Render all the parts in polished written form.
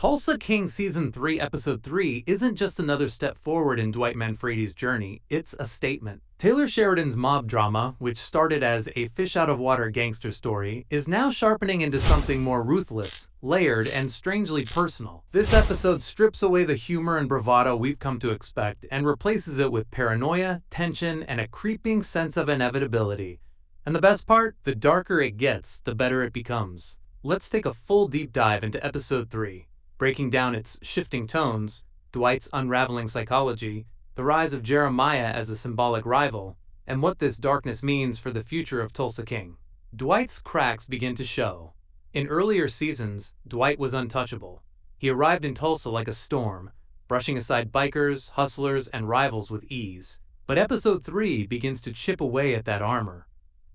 Tulsa King Season 3, Episode 3 isn't just another step forward in Dwight Manfredi's journey, it's a statement. Taylor Sheridan's mob drama, which started as a fish-out-of-water gangster story, is now sharpening into something more ruthless, layered, and strangely personal. This episode strips away the humor and bravado we've come to expect and replaces it with paranoia, tension, and a creeping sense of inevitability. And the best part? The darker it gets, the better it becomes. Let's take a full deep dive into Episode 3. Breaking down its shifting tones, Dwight's unraveling psychology, the rise of Jeremiah as a symbolic rival, and what this darkness means for the future of Tulsa King. Dwight's cracks begin to show. In earlier seasons, Dwight was untouchable. He arrived in Tulsa like a storm, brushing aside bikers, hustlers, and rivals with ease. But Episode 3 begins to chip away at that armor.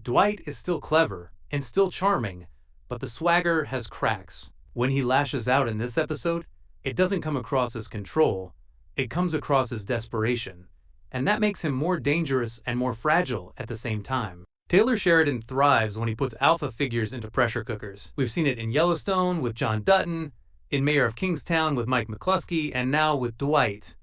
Dwight is still clever and still charming, but the swagger has cracks. When he lashes out in this episode, it doesn't come across as control, it comes across as desperation, and that makes him more dangerous and more fragile at the same time. Taylor Sheridan thrives when he puts alpha figures into pressure cookers. We've seen it in Yellowstone with John Dutton, in Mayor of Kingstown with Mike McCluskey, and now with Dwight.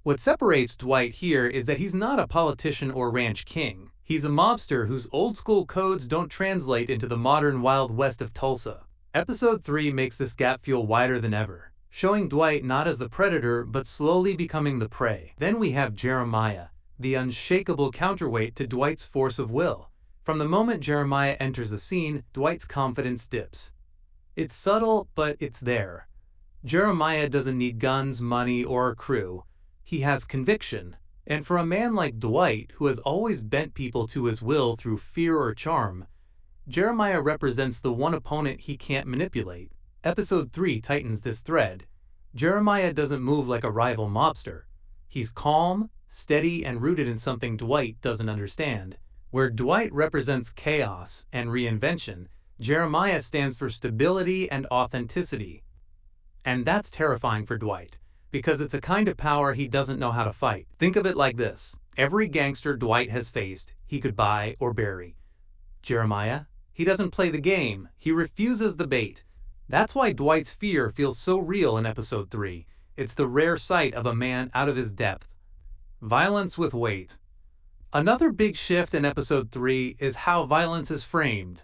What separates Dwight here is that he's not a politician or ranch king. He's a mobster whose old-school codes don't translate into the modern Wild West of Tulsa. Episode 3 makes this gap feel wider than ever, showing Dwight not as the predator but slowly becoming the prey. Then we have Jeremiah, the unshakable counterweight to Dwight's force of will. From the moment Jeremiah enters the scene, Dwight's confidence dips. It's subtle, but it's there. Jeremiah doesn't need guns, money, or a crew. He has conviction. And for a man like Dwight, who has always bent people to his will through fear or charm, Jeremiah represents the one opponent he can't manipulate. Episode 3 tightens this thread. Jeremiah doesn't move like a rival mobster. He's calm, steady, and rooted in something Dwight doesn't understand. Where Dwight represents chaos and reinvention, Jeremiah stands for stability and authenticity. And that's terrifying for Dwight, because it's a kind of power he doesn't know how to fight. Think of it like this. Every gangster Dwight has faced, he could buy or bury. Jeremiah? He doesn't play the game. He refuses the bait. That's why Dwight's fear feels so real in Episode 3. It's the rare sight of a man out of his depth. Violence with weight. Another big shift in Episode 3 is how violence is framed.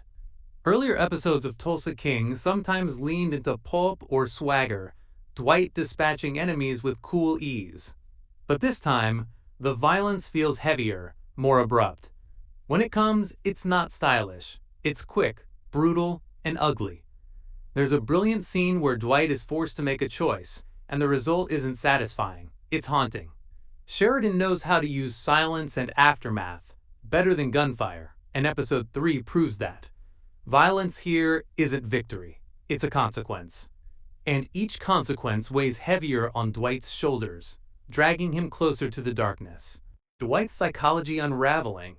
Earlier episodes of Tulsa King sometimes leaned into pulp or swagger, Dwight dispatching enemies with cool ease. But this time, the violence feels heavier, more abrupt. When it comes, it's not stylish. It's quick, brutal, and ugly. There's a brilliant scene where Dwight is forced to make a choice, and the result isn't satisfying. It's haunting. Sheridan knows how to use silence and aftermath better than gunfire, and Episode 3 proves that. Violence here isn't victory. It's a consequence. And each consequence weighs heavier on Dwight's shoulders, dragging him closer to the darkness. Dwight's psychology unraveling.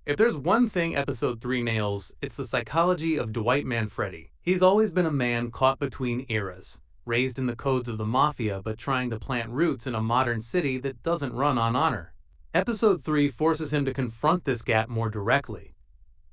If there's one thing Episode 3 nails, it's the psychology of Dwight Manfredi. He's always been a man caught between eras, raised in the codes of the mafia but trying to plant roots in a modern city that doesn't run on honor. Episode 3 forces him to confront this gap more directly.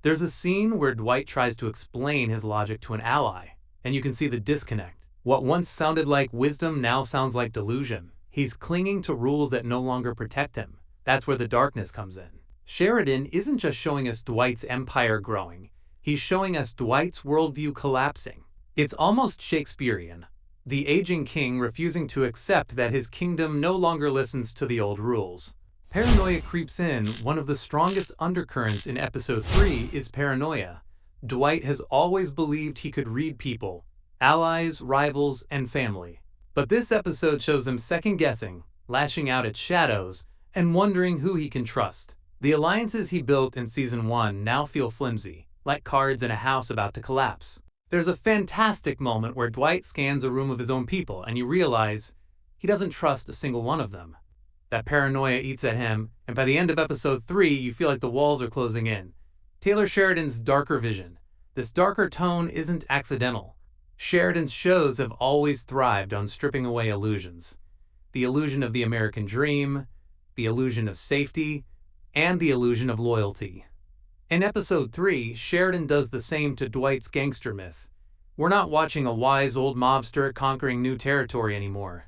There's a scene where Dwight tries to explain his logic to an ally, and you can see the disconnect. What once sounded like wisdom now sounds like delusion. He's clinging to rules that no longer protect him. That's where the darkness comes in. Sheridan isn't just showing us Dwight's empire growing, he's showing us Dwight's worldview collapsing. It's almost Shakespearean, the aging king refusing to accept that his kingdom no longer listens to the old rules. Paranoia creeps in. One of the strongest undercurrents in Episode 3 is paranoia. Dwight has always believed he could read people, allies, rivals, and family. But this episode shows him second-guessing, lashing out at shadows, and wondering who he can trust. The alliances he built in Season 1 now feel flimsy, like cards in a house about to collapse. There's a fantastic moment where Dwight scans a room of his own people and you realize he doesn't trust a single one of them. That paranoia eats at him, and by the end of Episode 3 you feel like the walls are closing in. Taylor Sheridan's darker vision. This darker tone isn't accidental. Sheridan's shows have always thrived on stripping away illusions. The illusion of the American dream, the illusion of safety, and the illusion of loyalty. In Episode 3, Sheridan does the same to Dwight's gangster myth. We're not watching a wise old mobster conquering new territory anymore.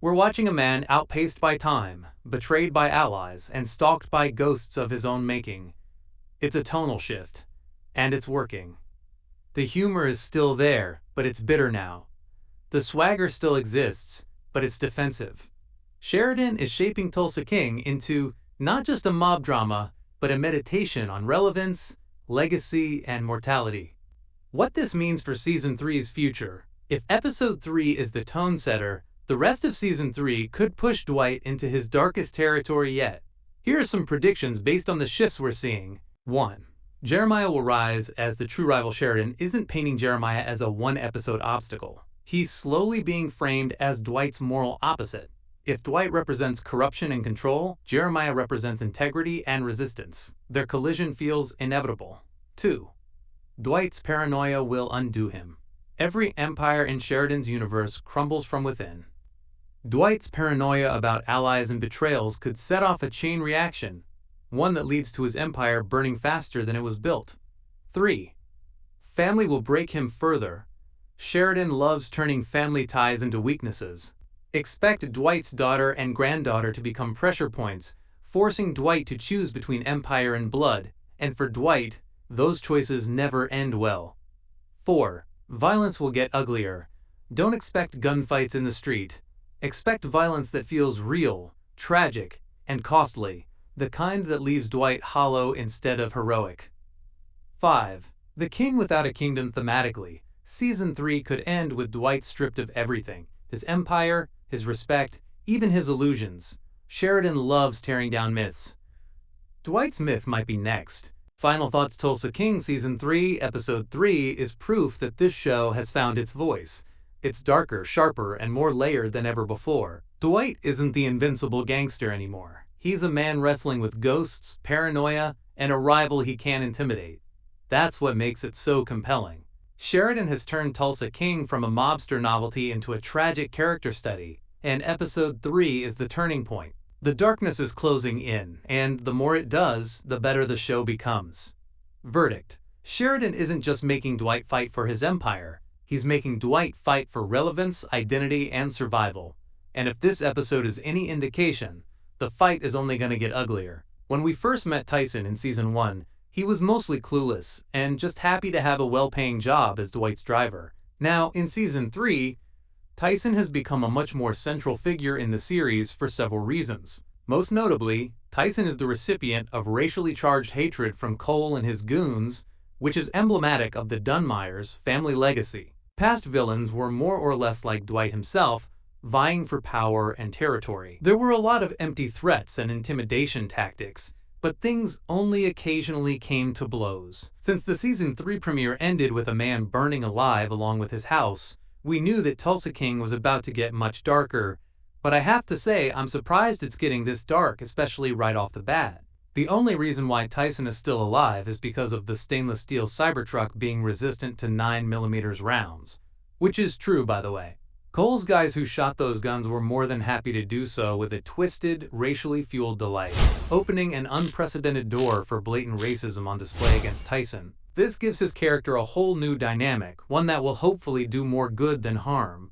We're watching a man outpaced by time, betrayed by allies, and stalked by ghosts of his own making. It's a tonal shift, and it's working. The humor is still there, but it's bitter now. The swagger still exists, but it's defensive. Sheridan is shaping Tulsa King into not just a mob drama, but a meditation on relevance, legacy, and mortality. What this means for Season 3's future. If Episode 3 is the tone setter, the rest of Season 3 could push Dwight into his darkest territory yet. Here are some predictions based on the shifts we're seeing. 1. Jeremiah will rise as the true rival. Sheridan isn't painting Jeremiah as a one-episode obstacle. He's slowly being framed as Dwight's moral opposite. If Dwight represents corruption and control, Jeremiah represents integrity and resistance. Their collision feels inevitable. 2. Dwight's paranoia will undo him. Every empire in Sheridan's universe crumbles from within. Dwight's paranoia about allies and betrayals could set off a chain reaction, one that leads to his empire burning faster than it was built. 3. Family will break him further. Sheridan loves turning family ties into weaknesses. Expect Dwight's daughter and granddaughter to become pressure points, forcing Dwight to choose between empire and blood, and for Dwight, those choices never end well. 4. Violence will get uglier. Don't expect gunfights in the street. Expect violence that feels real, tragic, and costly, the kind that leaves Dwight hollow instead of heroic. 5. The King Without a Kingdom. Thematically, Season 3 could end with Dwight stripped of everything: his empire, his respect, even his illusions. Sheridan loves tearing down myths. Dwight's myth might be next. Final thoughts. Tulsa King Season 3, Episode 3 is proof that this show has found its voice. It's darker, sharper, and more layered than ever before. Dwight isn't the invincible gangster anymore. He's a man wrestling with ghosts, paranoia, and a rival he can't intimidate. That's what makes it so compelling. Sheridan has turned Tulsa King from a mobster novelty into a tragic character study, and Episode 3 is the turning point. The darkness is closing in, and the more it does, the better the show becomes. Verdict: Sheridan isn't just making Dwight fight for his empire. He's making Dwight fight for relevance, identity, and survival. And if this episode is any indication, the fight is only going to get uglier. When we first met Tyson in Season 1, he was mostly clueless and just happy to have a well-paying job as Dwight's driver. Now, in Season 3, Tyson has become a much more central figure in the series for several reasons. Most notably, Tyson is the recipient of racially charged hatred from Cole and his goons, which is emblematic of the Dunmires' family legacy. Past villains were more or less like Dwight himself, vying for power and territory. There were a lot of empty threats and intimidation tactics, but things only occasionally came to blows. Since the Season 3 premiere ended with a man burning alive along with his house, we knew that Tulsa King was about to get much darker, but I have to say I'm surprised it's getting this dark, especially right off the bat. The only reason why Tyson is still alive is because of the stainless steel Cybertruck being resistant to 9mm rounds. Which is true, by the way. Cole's guys who shot those guns were more than happy to do so with a twisted, racially fueled delight, opening an unprecedented door for blatant racism on display against Tyson. This gives his character a whole new dynamic, one that will hopefully do more good than harm.